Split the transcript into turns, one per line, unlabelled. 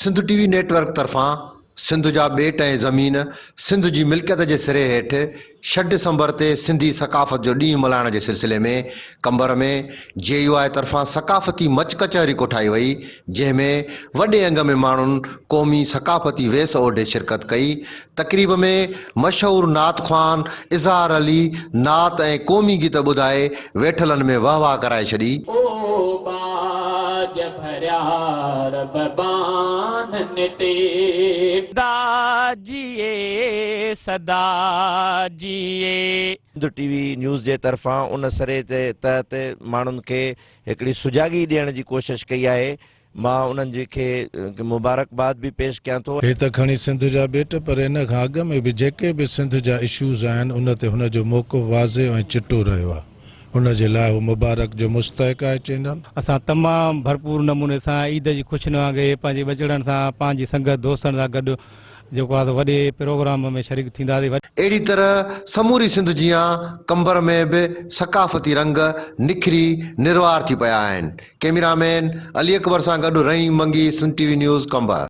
Sindh TV network तरफां सिंध जा ॿेट ऐं ज़मीन सिंध जी मिल्कियत जे सिरे हेठि 6 डिसंबर ते सिंधी सकाफ़त जो ॾींहुं मल्हाइण जे सिलसिले में कंबर में JUI तरफां सकाफ़ती मच कचहरी कोठाई वई, जंहिंमें वॾे अंग में माण्हुनि क़ौमी सकाफ़ती वेस ओढे शिरकत कई। तक़रीब में मशहूर नात ख़्वान इज़हार अली नात ऐं क़ौमी गीत ॿुधाए वेठलनि में वाह वाह कराए छॾी।
सिंध टीवी न्यूज़ जे तरफ़ां उन सरे ते तहत माण्हुनि खे हिकिड़ी सुजागी ॾियण जी कोशिश कई आहे। मां उन्हनि खे मुबारकबाद भी पेश कयां थो।
हे त खणी सिंध जा ॿेट, पर इन खां अॻु में भी जेके भी सिंध जा इशूज़ आहिनि उन ते हुन जो मौक़ो वाज़े ऐं चिटो रहियो आहे। उन जे लाइ मुबारक जो मुस्तहिक़ आहे चैनल।
असां तमामु भरपूर नमूने सां ईद जी ख़ुशनुमा खे पंहिंजे बचड़नि सां पंहिंजी संगत दोस्तनि सां गॾु जेको आहे वॾे प्रोग्राम में शरीक थींदासीं।
अहिड़ी तरह समूरी सिंध जियां कंबर में भी सकाफ़ती रंग निखरी निर्वार थी पिया आहिनि। कैमरामैन अली अकबर सां गॾु रहीम मंगी, सिंध टीवी न्यूज़ कंबर।